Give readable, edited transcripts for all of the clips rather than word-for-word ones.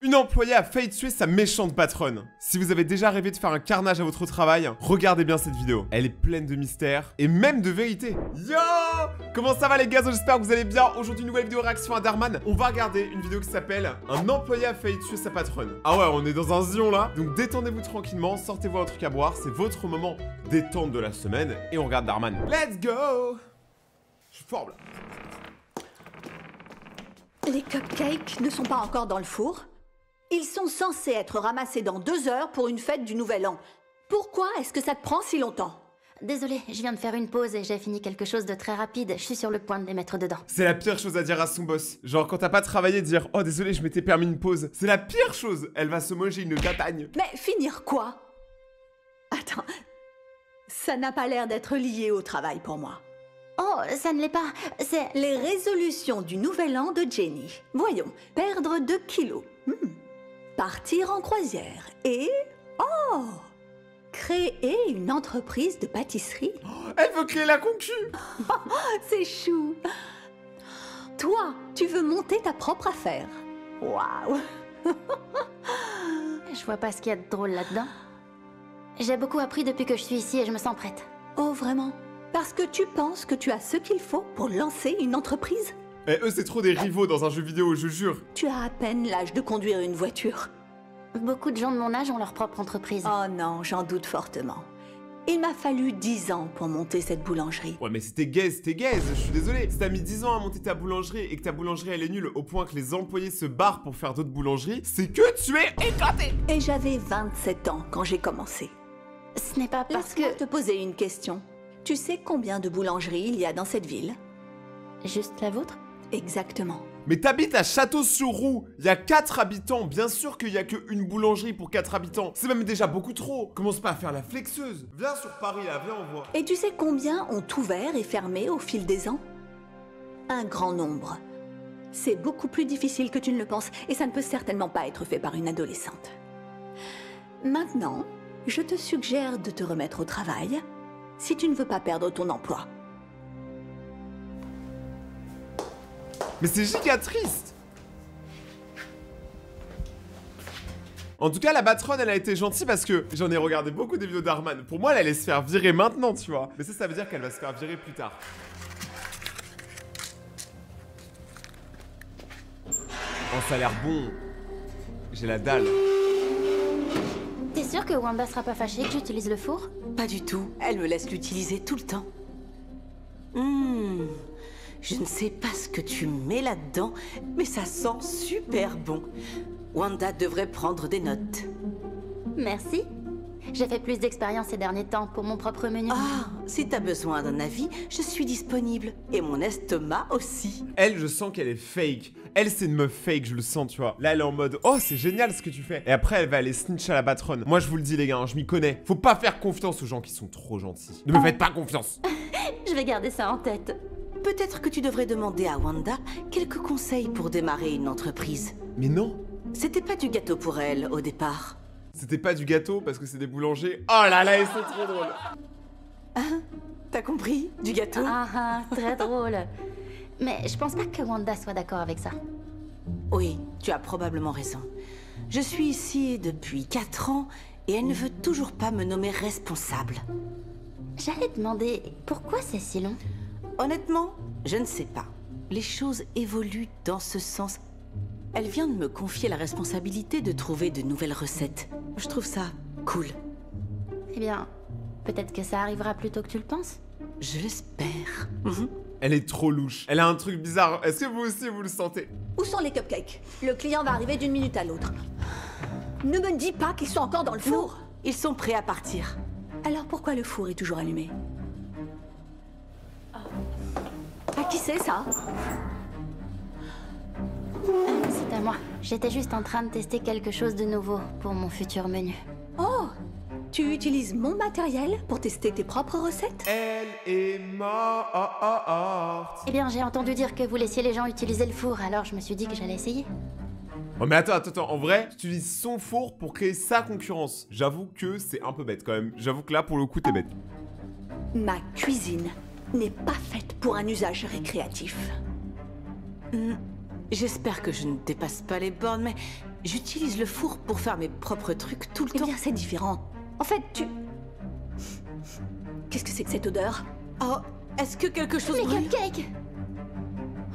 Une employée a failli tuer sa méchante patronne. Si vous avez déjà rêvé de faire un carnage à votre travail, regardez bien cette vidéo. Elle est pleine de mystères et même de vérité. Yo! Comment ça va les gars? J'espère que vous allez bien. Aujourd'hui, une nouvelle vidéo réaction à Darman. On va regarder une vidéo qui s'appelle Un employé a failli tuer sa patronne. Ah ouais, on est dans un zion là. Donc détendez-vous tranquillement, sortez-vous un truc à boire. C'est votre moment détente de la semaine. Et on regarde Darman. Let's go! Je suis fort là. Les cupcakes ne sont pas encore dans le four. Ils sont censés être ramassés dans 2 heures pour une fête du Nouvel An. Pourquoi est-ce que ça te prend si longtemps? Désolée, je viens de faire une pause et j'ai fini quelque chose de très rapide. Je suis sur le point de les mettre dedans. C'est la pire chose à dire à son boss. Genre quand t'as pas travaillé, dire « Oh désolé, je m'étais permis une pause ». C'est la pire chose. Elle va se manger une tatagne. Mais finir quoi? Attends, ça n'a pas l'air d'être lié au travail pour moi. Oh, ça ne l'est pas. C'est... Les résolutions du Nouvel An de Jenny. Voyons, perdre 2 kilos. Partir en croisière et... Oh! Créer une entreprise de pâtisserie. Elle veut créer la concu. C'est chou. Toi, tu veux monter ta propre affaire. Waouh! Je vois pas ce qu'il y a de drôle là-dedans. J'ai beaucoup appris depuis que je suis ici et je me sens prête. Oh, vraiment? Parce que tu penses que tu as ce qu'il faut pour lancer une entreprise? Eh, eux, c'est trop des rivaux dans un jeu vidéo, je jure. Tu as à peine l'âge de conduire une voiture. Beaucoup de gens de mon âge ont leur propre entreprise. Oh non, j'en doute fortement. Il m'a fallu 10 ans pour monter cette boulangerie. Ouais, mais c'était gaze, je suis désolé. Si t'as mis 10 ans à monter ta boulangerie et que ta boulangerie elle est nulle au point que les employés se barrent pour faire d'autres boulangeries, c'est que tu es éclaté. Et j'avais 27 ans quand j'ai commencé. Ce n'est pas parce Laisse-moi que... te poser une question. Tu sais combien de boulangeries il y a dans cette ville? Juste la vôtre? Exactement. Mais t'habites à Château-sur-Roux, il y a 4 habitants, bien sûr qu'il y a qu'une boulangerie pour 4 habitants. C'est même déjà beaucoup trop. Commence pas à faire la flexeuse. Viens sur Paris là, viens on voit. Et tu sais combien ont ouvert et fermé au fil des ans? Un grand nombre. C'est beaucoup plus difficile que tu ne le penses et ça ne peut certainement pas être fait par une adolescente. Maintenant, je te suggère de te remettre au travail si tu ne veux pas perdre ton emploi. Mais c'est giga triste. En tout cas, la patronne, elle a été gentille parce que j'en ai regardé beaucoup des vidéos d'Arman. Pour moi, elle allait se faire virer maintenant, tu vois. Mais ça veut dire qu'elle va se faire virer plus tard. Oh, ça a l'air bon. J'ai la dalle. T'es sûre que Wanda sera pas fâchée que j'utilise le four? Pas du tout. Elle me laisse l'utiliser tout le temps. Je ne sais pas ce que tu mets là-dedans, mais ça sent super bon. Wanda devrait prendre des notes. Merci. J'ai fait plus d'expérience ces derniers temps pour mon propre menu. Ah, si t'as besoin d'un avis, je suis disponible. Et mon estomac aussi. Elle, je sens qu'elle est fake. Elle, c'est une meuf fake, je le sens, tu vois. Là, elle est en mode, oh, c'est génial ce que tu fais. Et après, elle va aller snitch à la patronne. Moi, je vous le dis, les gars, hein, je m'y connais. Faut pas faire confiance aux gens qui sont trop gentils. Ne me faites pas confiance. Je vais garder ça en tête. Peut-être que tu devrais demander à Wanda quelques conseils pour démarrer une entreprise. Mais non. C'était pas du gâteau pour elle au départ. C'était pas du gâteau parce que c'est des boulangers. Oh là là, ils sont trop drôles. T'as compris? Du gâteau? Ah, très drôle. Mais je pense pas que Wanda soit d'accord avec ça. Oui, tu as probablement raison. Je suis ici depuis 4 ans et elle ne veut toujours pas me nommer responsable. J'allais demander pourquoi c'est si long. Honnêtement, je ne sais pas. Les choses évoluent dans ce sens. Elle vient de me confier la responsabilité de trouver de nouvelles recettes. Je trouve ça cool. Eh bien, peut-être que ça arrivera plus tôt que tu le penses. Je l'espère. Elle est trop louche. Elle a un truc bizarre. Est-ce que vous aussi, vous le sentez? Où sont les cupcakes? Le client va arriver d'une minute à l'autre. Ne me dis pas qu'ils sont encore dans le Non, four. ils sont prêts à partir. Alors pourquoi le four est toujours allumé? À qui c'est ça? C'est à moi. J'étais juste en train de tester quelque chose de nouveau pour mon futur menu. Oh! Tu utilises mon matériel pour tester tes propres recettes? Elle est morte. Eh bien, j'ai entendu dire que vous laissiez les gens utiliser le four, alors je me suis dit que j'allais essayer. Oh mais attends, en vrai, j'utilise son four pour créer sa concurrence. J'avoue que c'est un peu bête quand même. J'avoue que là, pour le coup, t'es bête. Ma cuisine n'est pas faite pour un usage récréatif. J'espère que je ne dépasse pas les bornes, mais J'utilise le four pour faire mes propres trucs tout le Eh temps. bien, c'est différent. En fait, Qu'est-ce que c'est que cette odeur? Oh, est-ce que quelque chose Les brûle? cupcakes.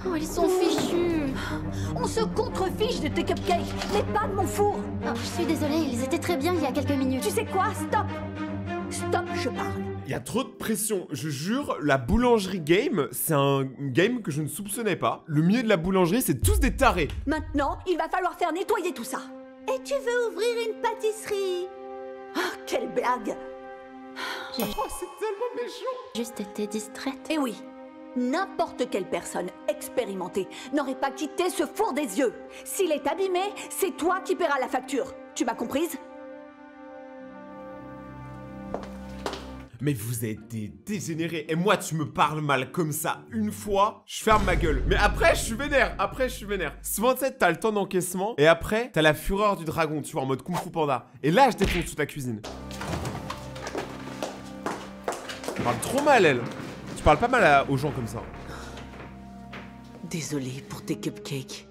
Oh, ils sont fichus. On se contrefiche de tes cupcakes, mais pas de mon four. Oh, je suis désolée, ils étaient très bien il y a quelques minutes. Tu sais quoi? Stop! Stop, je parle. Il y a trop de pression. Je jure, la boulangerie game, c'est un game que je ne soupçonnais pas. Le milieu de la boulangerie, c'est tous des tarés. Maintenant, il va falloir faire nettoyer tout ça. Et tu veux ouvrir une pâtisserie? Ah, quelle blague! Oh, c'est tellement méchant. Juste été distraite. Eh oui, n'importe quelle personne expérimentée n'aurait pas quitté ce four des yeux. S'il est abîmé, c'est toi qui paieras la facture. Tu m'as comprise? Mais vous êtes des dégénérés. Et moi, tu me parles mal comme ça une fois, je ferme ma gueule. Mais après, je suis vénère. Souvent, tu sais, t'as le temps d'encaissement. Et après, t'as la fureur du dragon, tu vois, en mode Kung Fu Panda. Et là, je défonce toute ta cuisine. Tu parles trop mal, elle. Tu parles pas mal aux gens comme ça. Désolée pour tes cupcakes.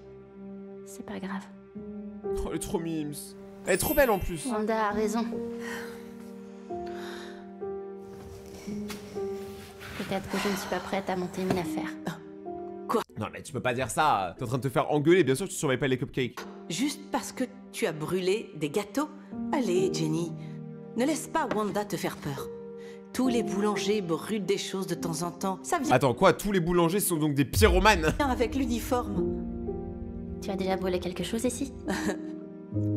C'est pas grave. Oh, elle est trop mimes. Elle est trop belle en plus. Wanda a raison. Peut-être que je ne suis pas prête à monter une affaire. Non, mais tu peux pas dire ça. T'es en train de te faire engueuler. Bien sûr que tu surveilles pas les cupcakes. Juste parce que tu as brûlé des gâteaux? Allez, Jenny, ne laisse pas Wanda te faire peur. Tous les boulangers brûlent des choses de temps en temps. Ça vient Attends, quoi? Tous les boulangers sont donc des pyromanes? avec l'uniforme. Tu as déjà brûlé quelque chose ici?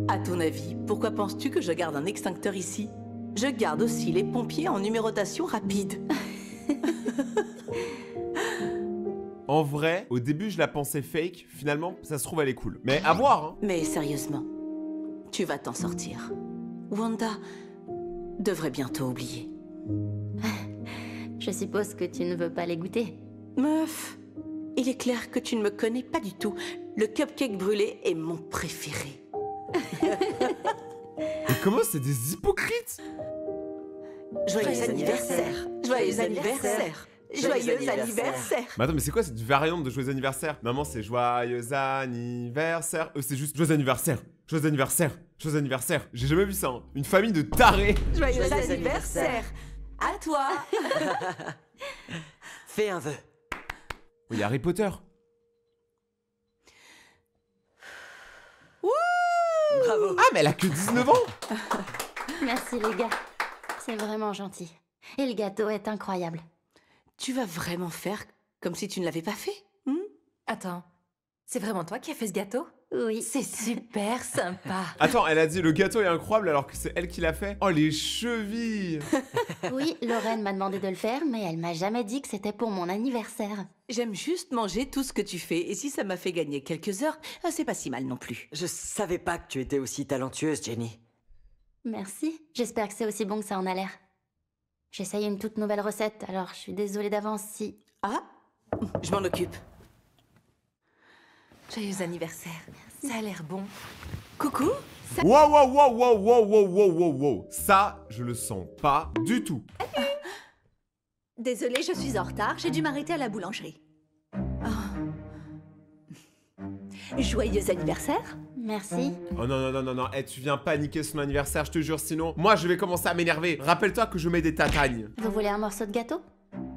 À ton avis, pourquoi penses-tu que je garde un extincteur ici? Je garde aussi les pompiers en numérotation rapide. En vrai, au début, je la pensais fake. Finalement, ça se trouve, elle est cool. Mais à voir, hein. Mais sérieusement, tu vas t'en sortir. Wanda devrait bientôt oublier. Je suppose que tu ne veux pas les goûter. Meuf, il est clair que tu ne me connais pas du tout. Le cupcake brûlé est mon préféré. Et comment c'est des hypocrites? Joyeux anniversaire! Joyeux anniversaire! Joyeux anniversaire! Mais attends, mais c'est quoi cette variante de joyeux anniversaire? Maman, c'est joyeux anniversaire. Eux, c'est juste joyeux anniversaire. Joyeux anniversaire. Joyeux anniversaire. J'ai jamais vu ça, hein. Une famille de tarés. Joyeux anniversaire! À toi! Fais un vœu. Il y a Harry Potter. Bravo. Ah, mais elle a que 19 ans. Merci les gars. C'est vraiment gentil. Et le gâteau est incroyable. Tu vas vraiment faire comme si tu ne l'avais pas fait? Attends, c'est vraiment toi qui as fait ce gâteau? Oui. C'est super sympa. Attends, elle a dit le gâteau est incroyable alors que c'est elle qui l'a fait. Oh, les chevilles. Oui, Lorraine m'a demandé de le faire, mais elle m'a jamais dit que c'était pour mon anniversaire. J'aime juste manger tout ce que tu fais, et si ça m'a fait gagner quelques heures, c'est pas si mal non plus. Je savais pas que tu étais aussi talentueuse, Jenny. Merci. J'espère que c'est aussi bon que ça en a l'air. J'essaye une toute nouvelle recette, alors je suis désolée d'avance si... Ah, je m'en occupe. Joyeux anniversaire. Ça a l'air bon. Coucou. Wow, wow, wow, wow, wow, wow, wow, wow, wow. Ça, je le sens pas du tout. Désolée, je suis en retard, j'ai dû m'arrêter à la boulangerie. Joyeux anniversaire. Merci. Oh non, non, non, non, non. Eh, tu viens paniquer son anniversaire, je te jure, sinon, moi, je vais commencer à m'énerver. Rappelle-toi que je mets des tatagnes. Vous voulez un morceau de gâteau?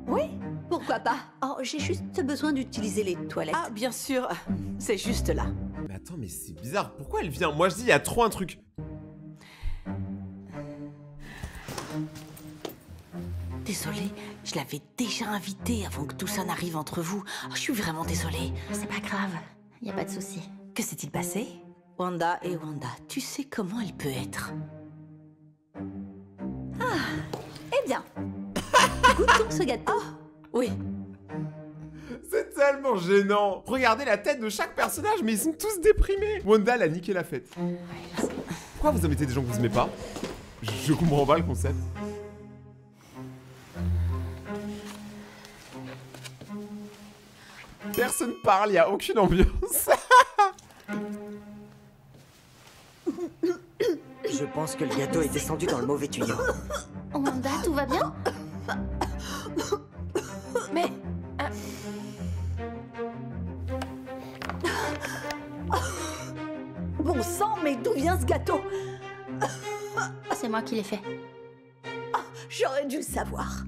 Oui, pourquoi pas? Oh, j'ai juste besoin d'utiliser les toilettes. Ah, bien sûr, c'est juste là. Mais attends, mais c'est bizarre. Pourquoi elle vient? Moi, je dis, il y a trop un truc. Désolée, je l'avais déjà invitée avant que tout ça n'arrive entre vous. Oh, je suis vraiment désolée. C'est pas grave. Y a pas de souci. Que s'est-il passé? Wanda et Wanda, tu sais comment elle peut être. Eh bien, goûtons ce gâteau. Oui, C'est tellement gênant. Regardez la tête de chaque personnage, mais ils sont tous déprimés. Wanda, elle a niqué la fête. Pourquoi vous invitez des gens que vous aimez pas? Je comprends pas le concept. Personne parle, y a aucune ambiance. Je pense que le gâteau est descendu dans le mauvais tuyau. Wanda, tout va bien? Mais Bon sang, vient ce gâteau? C'est moi qui l'ai fait. J'aurais dû le savoir.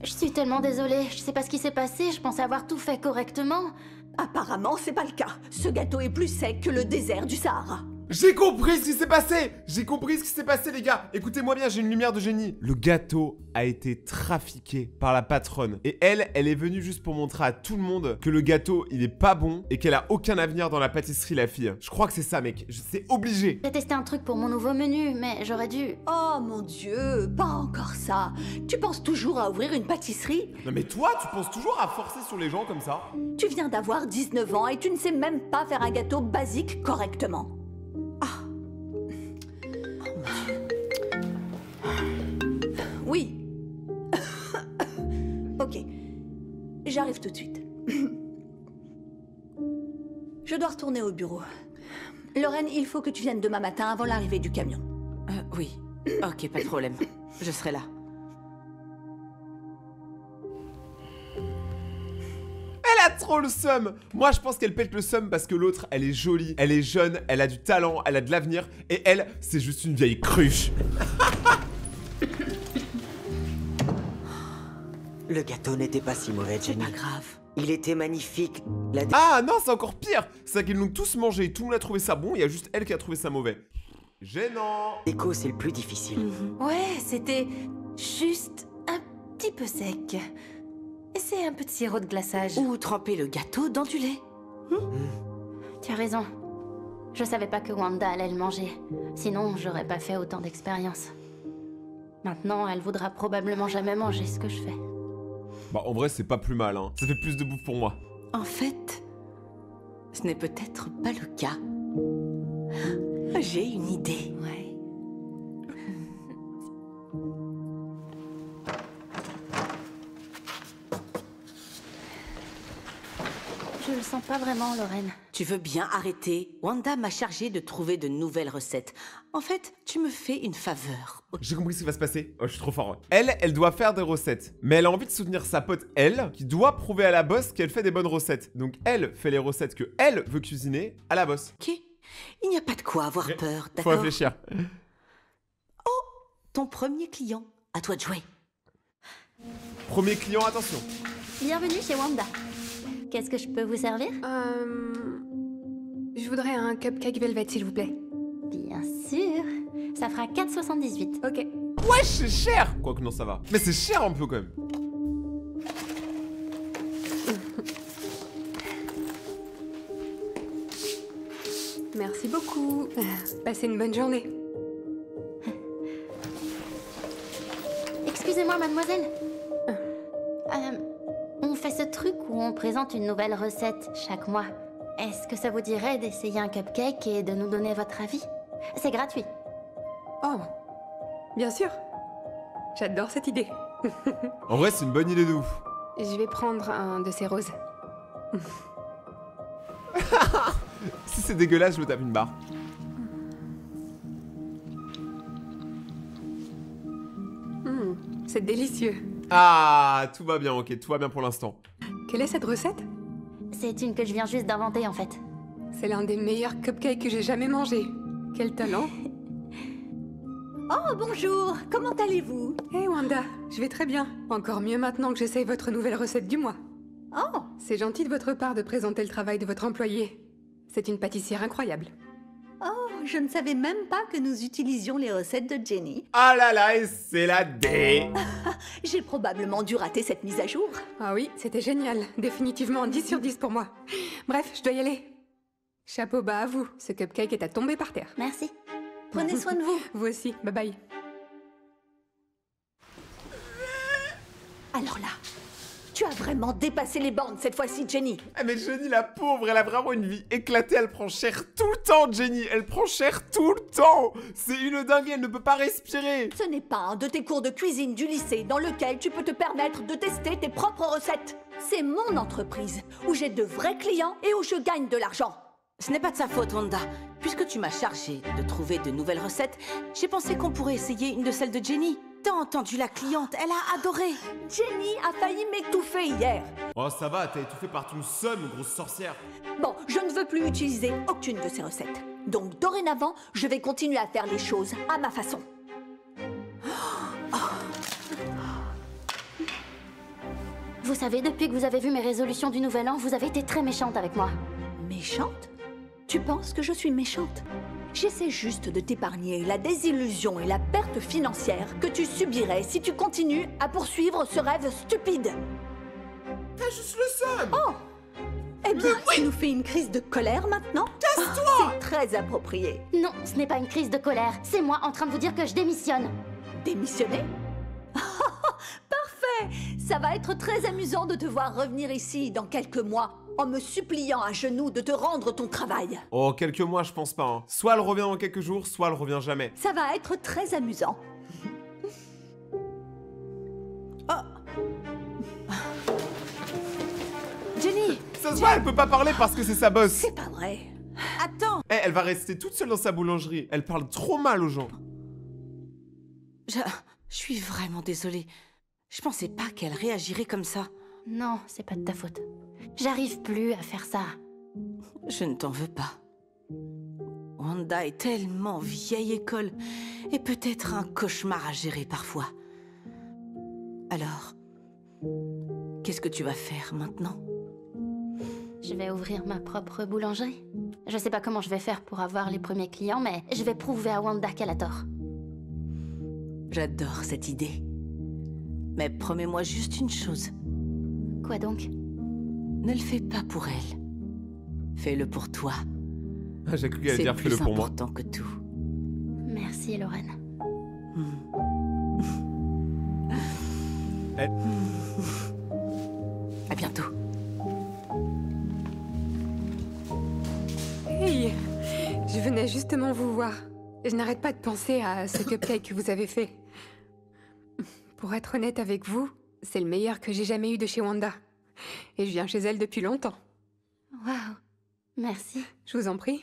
Je suis tellement désolée, je sais pas ce qui s'est passé, je pensais avoir tout fait correctement. Apparemment, c'est pas le cas. Ce gâteau est plus sec que le désert du Sahara. J'ai compris ce qui s'est passé! J'ai compris ce qui s'est passé, les gars! Écoutez-moi bien, j'ai une lumière de génie. Le gâteau a été trafiqué par la patronne. Et elle est venue juste pour montrer à tout le monde que le gâteau, il est pas bon et qu'elle a aucun avenir dans la pâtisserie, la fille. Je crois que c'est ça, mec. C'est obligé. J'ai testé un truc pour mon nouveau menu, mais j'aurais dû... Oh mon Dieu, pas encore ça. Tu penses toujours à ouvrir une pâtisserie? Non mais toi, tu penses toujours à forcer sur les gens comme ça? Tu viens d'avoir 19 ans et tu ne sais même pas faire un gâteau basique correctement. Oui. Ok. J'arrive tout de suite. Je dois retourner au bureau. Lorraine, il faut que tu viennes demain matin avant l'arrivée du camion. Oui. Ok, pas de problème. Je serai là. Elle a trop le seum. Moi, je pense qu'elle pète le seum parce que l'autre, elle est jolie, elle est jeune, elle a du talent, elle a de l'avenir. Et elle, c'est juste une vieille cruche. Le gâteau n'était pas si mauvais, Jenny. Pas grave. Il était magnifique. La Ah non, c'est encore pire. C'est qu'ils l'ont tous mangé, tout le monde a trouvé ça bon, il y a juste elle qui a trouvé ça mauvais. Gênant. déco, c'est le plus difficile. Ouais, c'était juste un petit peu sec. Et c'est un peu de sirop de glaçage. Ou tremper le gâteau dans du lait. Tu as raison. Je savais pas que Wanda allait le manger. Sinon, j'aurais pas fait autant d'expérience. Maintenant, elle voudra probablement jamais manger ce que je fais. Bah en vrai, c'est pas plus mal, hein. Ça fait plus de bouffe pour moi. En fait, ce n'est peut-être pas le cas. J'ai une idée. Ouais. Je le sens pas vraiment, Lorraine. Tu veux bien arrêter? Wanda m'a chargé de trouver de nouvelles recettes. En fait, tu me fais une faveur. J'ai compris ce qui va se passer. Oh, je suis trop fort. Elle doit faire des recettes. Mais elle a envie de soutenir sa pote, elle, qui doit prouver à la boss qu'elle fait des bonnes recettes. Donc elle fait les recettes que elle veut cuisiner à la boss. Ok. Il n'y a pas de quoi avoir peur, Faut d'accord? réfléchir. Ton premier client, à toi de jouer. Premier client, attention. Bienvenue chez Wanda. Qu'est-ce que je peux vous servir? Je voudrais un cupcake velvet, s'il vous plaît. Bien sûr. Ça fera 4,78. Ok. Ouais, c'est cher. Quoique non, ça va. Mais c'est cher un peu quand même. Merci beaucoup. Passez une bonne journée. Excusez-moi, mademoiselle. On fait ce truc où on présente une nouvelle recette chaque mois. Est-ce que ça vous dirait d'essayer un cupcake et de nous donner votre avis? C'est gratuit. Oh, bien sûr. J'adore cette idée. En vrai, c'est une bonne idée de ouf. Je vais prendre un de ces roses. Si c'est dégueulasse, je me tape une barre. C'est délicieux. Ah, tout va bien, ok, tout va bien pour l'instant. Quelle est cette recette? C'est une que je viens juste d'inventer en fait. C'est l'un des meilleurs cupcakes que j'ai jamais mangé. Quel talent. Oh, bonjour. Comment allez-vous? Hey Wanda, je vais très bien. Encore mieux maintenant que j'essaye votre nouvelle recette du mois. Oh, C'est gentil de votre part de présenter le travail de votre employé. C'est une pâtissière incroyable. je ne savais même pas que nous utilisions les recettes de Jenny. Ah là là, et c'est la D. J'ai probablement dû rater cette mise à jour. Ah oui, c'était génial. Définitivement 10 sur 10 pour moi. Bref, je dois y aller. Chapeau bas à vous. Ce cupcake est à tomber par terre. Merci. Prenez soin de vous. Vous aussi. Bye bye. Alors là, tu as vraiment dépassé les bornes cette fois-ci, Jenny. Ah mais Jenny, la pauvre, elle a vraiment une vie éclatée, elle prend cher tout le temps, Jenny. Elle prend cher tout le temps. C'est une dinguerie, elle ne peut pas respirer. Ce n'est pas un de tes cours de cuisine du lycée dans lequel tu peux te permettre de tester tes propres recettes. C'est mon entreprise, où j'ai de vrais clients et où je gagne de l'argent. Ce n'est pas de sa faute, Wanda. Puisque tu m'as chargé de trouver de nouvelles recettes, j'ai pensé qu'on pourrait essayer une de celles de Jenny. t'as entendu la cliente, elle a adoré. Jenny a failli m'étouffer hier. Oh, ça va, t'as étouffé par ton seum, grosse sorcière. Bon, je ne veux plus utiliser aucune de ces recettes. Donc dorénavant, je vais continuer à faire les choses à ma façon. Vous savez, depuis que vous avez vu mes résolutions du Nouvel An, vous avez été très méchante avec moi. Méchante? Tu penses que je suis méchante? J'essaie juste de t'épargner la désillusion et la perte financière que tu subirais si tu continues à poursuivre ce rêve stupide. T'as juste le seum. Oh! Eh bien, tu nous fais une crise de colère maintenant? Casse-toi! C'est très approprié. Non, ce n'est pas une crise de colère. C'est moi en train de vous dire que je démissionne. Démissionner? Parfait! Ça va être très amusant de te voir revenir ici dans quelques mois en me suppliant à genoux de te rendre ton travail. Oh, quelques mois, je pense pas. Hein. Soit elle revient dans quelques jours, soit elle revient jamais. Ça va être très amusant. Jenny, Ça se voit, elle peut pas parler parce que c'est sa boss. C'est pas vrai. attends. Eh, elle va rester toute seule dans sa boulangerie. Elle parle trop mal aux gens. Je suis vraiment désolée. Je pensais pas qu'elle réagirait comme ça. Non, c'est pas de ta faute. J'arrive plus à faire ça. Je ne t'en veux pas. Wanda est tellement vieille école et peut-être un cauchemar à gérer parfois. Alors, qu'est-ce que tu vas faire maintenant? Je vais ouvrir ma propre boulangerie. Je sais pas comment je vais faire pour avoir les premiers clients, mais je vais prouver à Wanda qu'elle a tort. J'adore cette idée. Mais promets-moi juste une chose. Quoi donc? Ne le fais pas pour elle. Fais-le pour toi. Ah, j'ai cru qu'elle allait C'est dire plus fais-le pour moi. important que tout. Merci, Lorraine. À bientôt. Hey, je venais justement vous voir. Je n'arrête pas de penser à ce cupcake que vous avez fait. Pour être honnête avec vous, c'est le meilleur que j'ai jamais eu de chez Wanda. Et je viens chez elle depuis longtemps. Waouh, merci. Je vous en prie.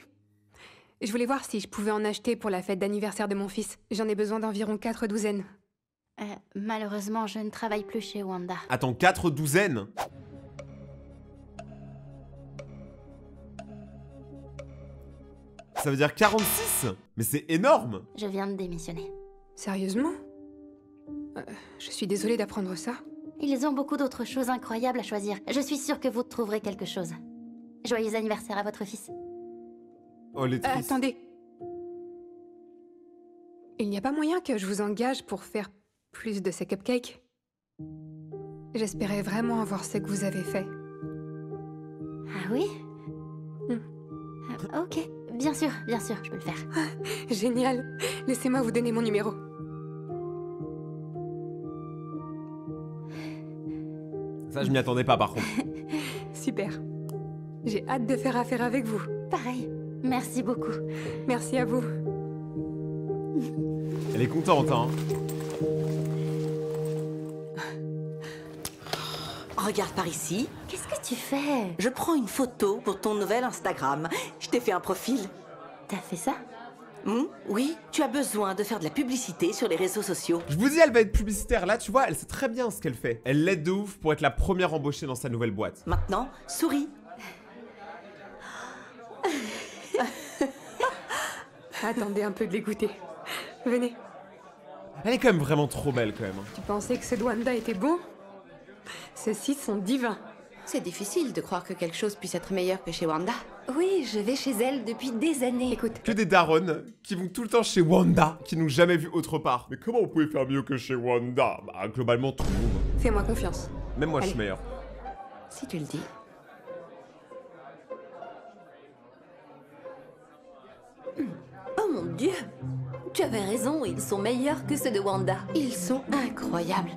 Je voulais voir si je pouvais en acheter pour la fête d'anniversaire de mon fils. J'en ai besoin d'environ 4 douzaines. Malheureusement, je ne travaille plus chez Wanda. Attends, 4 douzaines? Ça veut dire 46? Mais c'est énorme! Je viens de démissionner. Sérieusement? Je suis désolée d'apprendre ça. Ils ont beaucoup d'autres choses incroyables à choisir. Je suis sûre que vous trouverez quelque chose. Joyeux anniversaire à votre fils. Oh, les tristes. Attendez. Il n'y a pas moyen que je vous engage pour faire plus de ces cupcakes? J'espérais vraiment avoir ce que vous avez fait. Ah oui? Ok, bien sûr, je peux le faire. Génial. Laissez-moi vous donner mon numéro. Ça, je m'y attendais pas, par contre. Super. J'ai hâte de faire affaire avec vous. Pareil, merci beaucoup. Merci à vous. Elle est contente, hein. Regarde par ici. Qu'est-ce que tu fais? Je prends une photo pour ton nouvel Instagram. Je t'ai fait un profil. T'as fait ça? Oui, tu as besoin de faire de la publicité sur les réseaux sociaux. Je vous dis, elle va être publicitaire. Là, tu vois, elle sait très bien ce qu'elle fait. Elle l'aide de ouf pour être la première embauchée dans sa nouvelle boîte. Maintenant, souris. Attendez un peu de les goûter. Venez. Elle est quand même vraiment trop belle, quand même. Tu pensais que ceux de Wanda étaient bons? Ceux-ci sont divins. C'est difficile de croire que quelque chose puisse être meilleur que chez Wanda. Oui, je vais chez elle depuis des années. Écoute, Que des darons qui vont tout le temps chez Wanda, qui n'ont jamais vu autre part. Mais comment on pouvait faire mieux que chez Wanda? Bah, globalement, tout le monde. fais-moi confiance. Même moi, je suis Allez. meilleur. Si tu le dis. Oh mon Dieu! Tu avais raison, ils sont meilleurs que ceux de Wanda. Ils sont incroyables.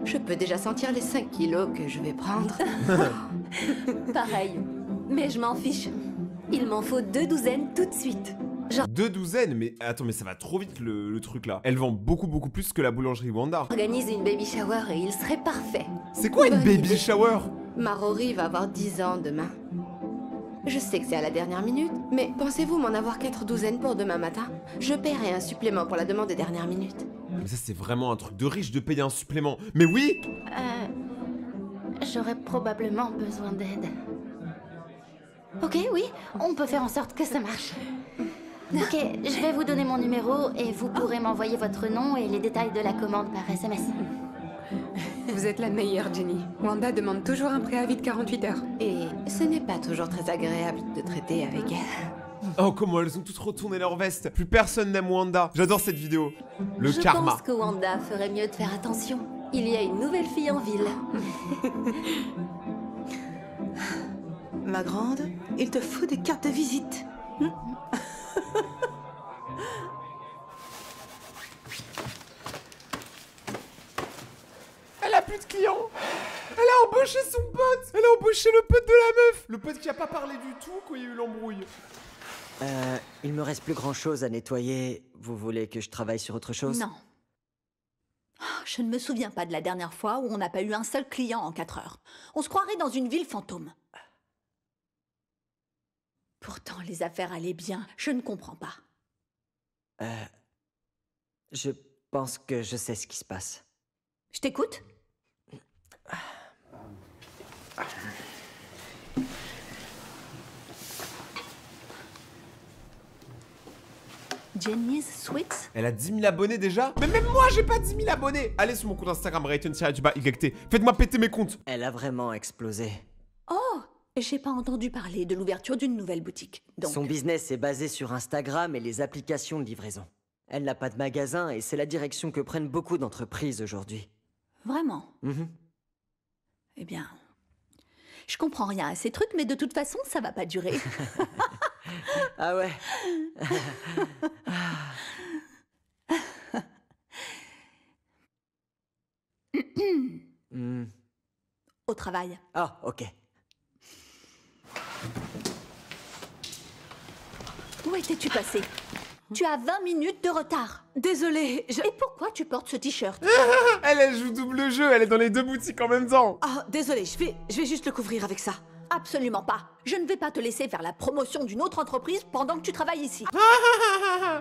Je peux déjà sentir les 5 kilos que je vais prendre. Pareil. Mais je m'en fiche. Il m'en faut 2 douzaines tout de suite. 2 douzaines? Mais attends, mais ça va trop vite le truc là. Elle vend beaucoup plus que la boulangerie Wanda. Organise une baby shower et il serait parfait. C'est quoi une Bonne baby idée. shower? Ma Rory va avoir 10 ans demain. Je sais que c'est à la dernière minute, mais pensez-vous m'en avoir 4 douzaines pour demain matin? Je paierai un supplément pour la demande de dernière minute. Mais ça, c'est vraiment un truc de riche de payer un supplément. Mais oui! J'aurais probablement besoin d'aide. Ok, oui, on peut faire en sorte que ça marche. Ok, je vais vous donner mon numéro et vous pourrez m'envoyer votre nom et les détails de la commande par SMS. Vous êtes la meilleure, Jenny. Wanda demande toujours un préavis de 48 heures. Et ce n'est pas toujours très agréable de traiter avec elle. Oh, comment elles ont toutes retourné leur veste. Plus personne n'aime Wanda. J'adore cette vidéo. Le Je karma. pense que Wanda ferait mieux de faire attention. Il y a une nouvelle fille en ville. Ma grande, il te faut des cartes de visite. Elle a plus de clients. Elle a embauché son pote. Elle a embauché le pote de la meuf. Le pote qui a pas parlé du tout quand il y a eu l'embrouille. Il me reste plus grand chose à nettoyer. Vous voulez que je travaille sur autre chose? Non. Je ne me souviens pas de la dernière fois où on n'a pas eu un seul client en 4 heures. On se croirait dans une ville fantôme. Pourtant, les affaires allaient bien. Je ne comprends pas. Je pense que je sais ce qui se passe. Je t'écoute. Jenny's Sweets. Elle a 10 000 abonnés déjà. Mais même moi, j'ai pas 10 000 abonnés. Allez sur mon compte Instagram, Rayton-YT. Faites-moi péter mes comptes. Elle a vraiment explosé. Oh, j'ai pas entendu parler de l'ouverture d'une nouvelle boutique. Donc, Son business est basé sur Instagram et les applications de livraison. Elle n'a pas de magasin et c'est la direction que prennent beaucoup d'entreprises aujourd'hui. vraiment. Eh bien, je comprends rien à ces trucs, mais de toute façon, ça va pas durer. Ah ouais? Au travail. Ah, ok. Où étais-tu passé? Tu as 20 minutes de retard. Désolée, Et pourquoi tu portes ce t-shirt? Elle joue double jeu. Elle est dans les deux boutiques en même temps. Ah, désolée, je vais juste le couvrir avec ça. Absolument pas. Je ne vais pas te laisser faire la promotion d'une autre entreprise pendant que tu travailles ici.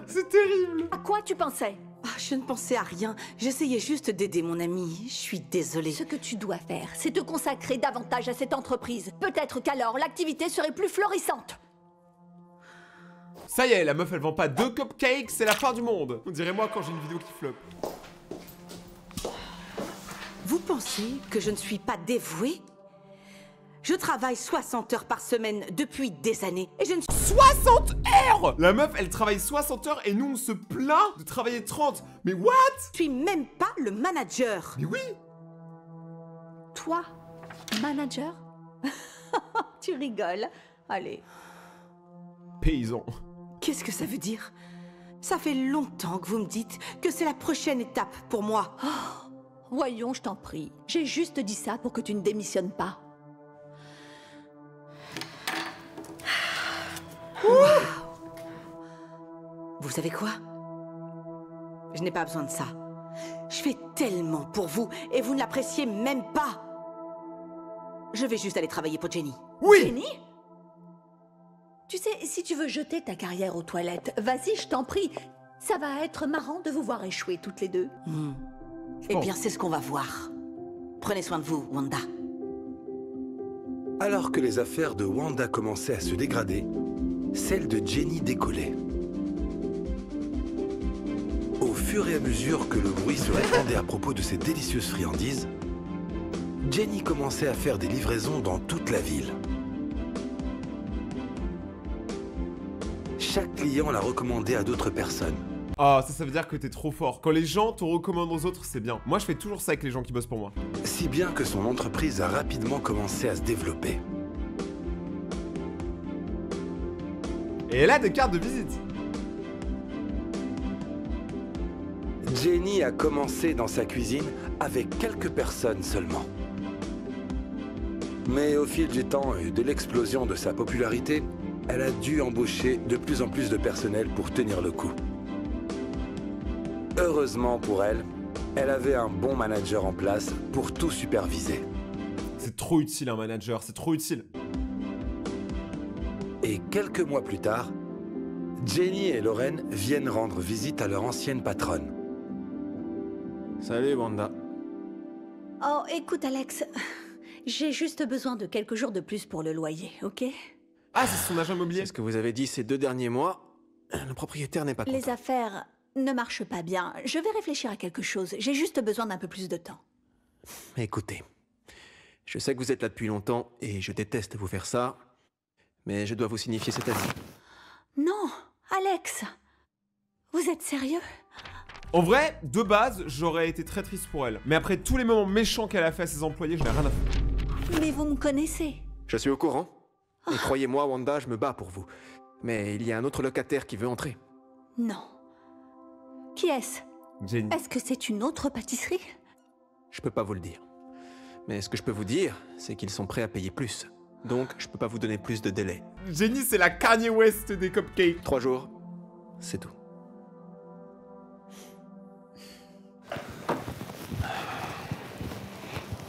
C'est terrible. À quoi tu pensais? Ah, je ne pensais à rien. J'essayais juste d'aider mon ami. Je suis désolée. Ce que tu dois faire, c'est te consacrer davantage à cette entreprise. Peut-être qu'alors l'activité serait plus florissante. Ça y est, la meuf, elle vend pas 2 cupcakes, c'est la fin du monde. On dirait moi quand j'ai une vidéo qui floppe. Vous pensez que je ne suis pas dévouée? Je travaille 60 heures par semaine depuis des années et je ne suis... 60 heures! La meuf, elle travaille 60 heures et nous, on se plaint de travailler 30. Mais what? même pas le manager. Mais oui! Toi, manager? Tu rigoles. Allez. Paysan. Qu'est-ce que ça veut dire? Ça fait longtemps que vous me dites que c'est la prochaine étape pour moi. Voyons, je t'en prie. J'ai juste dit ça pour que tu ne démissionnes pas. Vous savez quoi? Je n'ai pas besoin de ça. Je fais tellement pour vous et vous ne l'appréciez même pas. Je vais juste aller travailler pour Jenny. Oui! Jenny? Tu sais, si tu veux jeter ta carrière aux toilettes, vas-y, je t'en prie. Ça va être marrant de vous voir échouer toutes les deux. Eh bien, c'est ce qu'on va voir. Prenez soin de vous, Wanda. Alors que les affaires de Wanda commençaient à se dégrader, celles de Jenny décollaient. Au fur et à mesure que le bruit se répandait à propos de ces délicieuses friandises, Jenny commençait à faire des livraisons dans toute la ville. Chaque client la recommandait à d'autres personnes. Ah, ça veut dire que t'es trop fort. Quand les gens te recommandent aux autres, c'est bien. Moi, je fais toujours ça avec les gens qui bossent pour moi. Si bien que son entreprise a rapidement commencé à se développer. Et elle a des cartes de visite. Jenny a commencé dans sa cuisine avec quelques personnes seulement. Mais au fil du temps et de l'explosion de sa popularité, elle a dû embaucher de plus en plus de personnel pour tenir le coup. Heureusement pour elle, elle avait un bon manager en place pour tout superviser. C'est trop utile un manager, c'est trop utile. Et quelques mois plus tard, Jenny et Lorraine viennent rendre visite à leur ancienne patronne. Salut, Wanda. Oh, écoute, Alex. J'ai juste besoin de quelques jours de plus pour le loyer, ok? Ah, c'est son agent immobilier. C'est ce que vous avez dit ces 2 derniers mois. Le propriétaire n'est pas content. Les affaires ne marchent pas bien. Je vais réfléchir à quelque chose. J'ai juste besoin d'un peu plus de temps. Écoutez, je sais que vous êtes là depuis longtemps et je déteste vous faire ça, mais je dois vous signifier cet avis. Non, Alex. Vous êtes sérieux? En vrai, de base, j'aurais été très triste pour elle. Mais après tous les moments méchants qu'elle a fait à ses employés, je n'ai rien à foutre. Mais vous me connaissez. Je suis au courant. Et croyez-moi, Wanda, je me bats pour vous. Mais il y a un autre locataire qui veut entrer. Non. Qui est-ce? Jenny. Est-ce que c'est une autre pâtisserie? Je peux pas vous le dire. Mais ce que je peux vous dire, c'est qu'ils sont prêts à payer plus. Donc, je peux pas vous donner plus de délai. Jenny, c'est la Kanye West des cupcakes. 3 jours, c'est tout.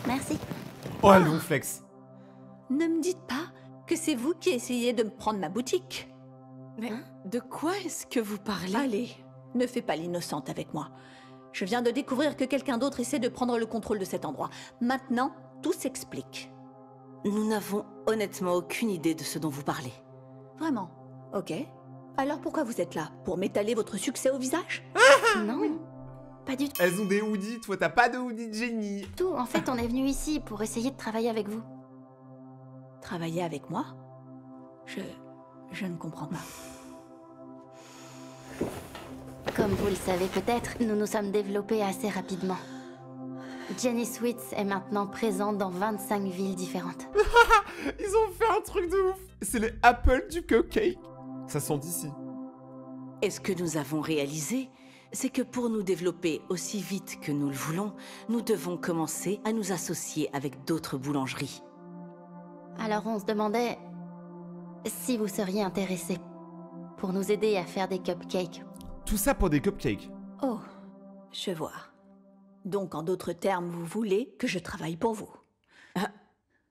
Merci. Oh, elle vous flex. Ne me dites pas que c'est vous qui essayez de me prendre ma boutique. Mais de quoi est-ce que vous parlez? Allez, ne fais pas l'innocente avec moi. Je viens de découvrir que quelqu'un d'autre essaie de prendre le contrôle de cet endroit. Maintenant, tout s'explique. Nous n'avons honnêtement aucune idée de ce dont vous parlez. Vraiment? Ok. Alors pourquoi vous êtes là? Pour m'étaler votre succès au visage? Non, pas du tout. Elles ont des hoodies, toi t'as pas de hoodie, Jenny. En fait, on est venu ici pour essayer de travailler avec vous. Travailler avec moi? Je ne comprends pas. Comme vous le savez peut-être, nous nous sommes développés assez rapidement. Jenny Sweets est maintenant présente dans 25 villes différentes. Ils ont fait un truc de ouf. C'est les Apple du cupcake. Ça sent d'ici. Et ce que nous avons réalisé, c'est que pour nous développer aussi vite que nous le voulons, nous devons commencer à nous associer avec d'autres boulangeries. Alors on se demandait si vous seriez intéressé pour nous aider à faire des cupcakes. Tout ça pour des cupcakes. Oh, je vois. Donc en d'autres termes, vous voulez que je travaille pour vous?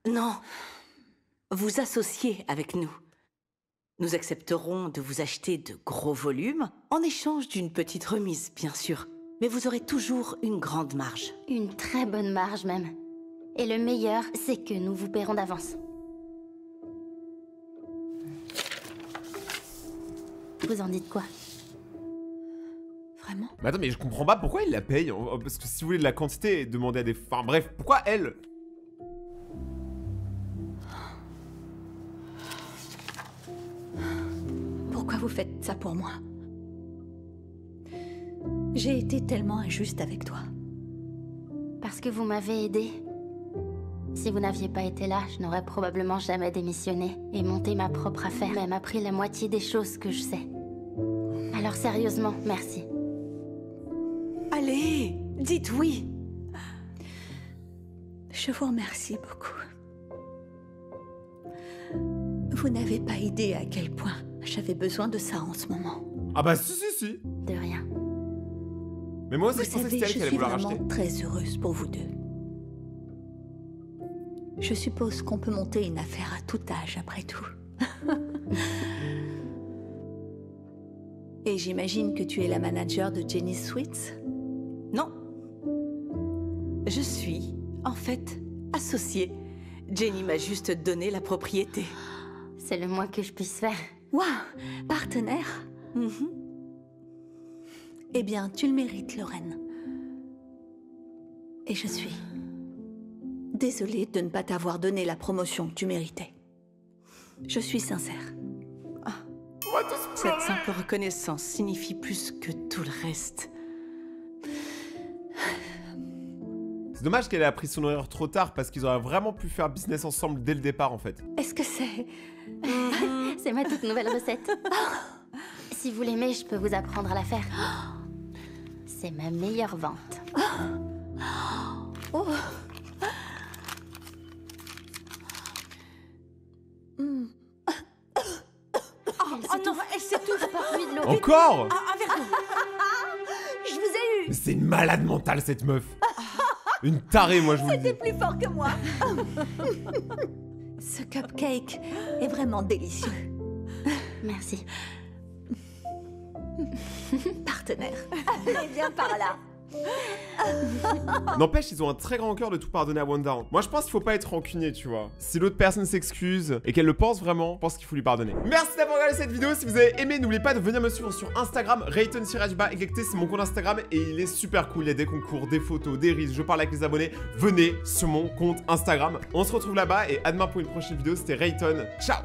Non, vous associez avec nous. Nous accepterons de vous acheter de gros volumes, en échange d'une petite remise, bien sûr. Mais vous aurez toujours une grande marge. Une très bonne marge même. Et le meilleur, c'est que nous vous paierons d'avance. Vous en dites quoi? Vraiment? Mais attends, mais je comprends pas pourquoi ils la payent. Parce que si vous voulez de la quantité, demandez à des... Enfin bref, pourquoi elle? Pourquoi vous faites ça pour moi? J'ai été tellement injuste avec toi. Parce que vous m'avez aidé. Si vous n'aviez pas été là, je n'aurais probablement jamais démissionné et monté ma propre affaire, même appris la moitié des choses que je sais. Alors sérieusement, merci. Allez, dites oui. Je vous remercie beaucoup. Vous n'avez pas idée à quel point j'avais besoin de ça en ce moment. Ah bah si. De rien. Mais moi aussi, Vous je pensais que savez, c'était elle je qui allait suis vouloir vraiment racheter. très heureuse pour vous deux. Je suppose qu'on peut monter une affaire à tout âge après tout. Et j'imagine que tu es la manager de Jenny Sweets? Non. Je suis, en fait, associée. Jenny m'a juste donné la propriété. C'est le moins que je puisse faire. Waouh, partenaire? Eh bien, tu le mérites, Lorraine. Et je suis désolée de ne pas t'avoir donné la promotion que tu méritais. Je suis sincère. Cette simple reconnaissance signifie plus que tout le reste. C'est dommage qu'elle ait appris son erreur trop tard parce qu'ils auraient vraiment pu faire business ensemble dès le départ en fait. Est-ce que c'est... C'est ma toute nouvelle recette. Si vous l'aimez, je peux vous apprendre à la faire. C'est ma meilleure vente. Oh. Oh non, elle s'étouffe. Lui de l'eau. Encore? Un verre d'eau. Je vous ai eu! Mais c'est une malade mentale cette meuf. Une tarée, moi je vous le dis. C'était plus fort que moi. Ce cupcake est vraiment délicieux. Merci. Partenaire, allez, viens par là. N'empêche, ils ont un très grand cœur de tout pardonner à Wanda. Moi, je pense qu'il faut pas être rancunier, tu vois. Si l'autre personne s'excuse et qu'elle le pense vraiment, je pense qu'il faut lui pardonner. Merci d'avoir regardé cette vidéo. Si vous avez aimé, n'oubliez pas de venir me suivre sur Instagram. Rayton_Ejecté, c'est mon compte Instagram et il est super cool. Il y a des concours, des photos, des reels. Je parle avec les abonnés. Venez sur mon compte Instagram. On se retrouve là-bas et à demain pour une prochaine vidéo. C'était Rayton. Ciao!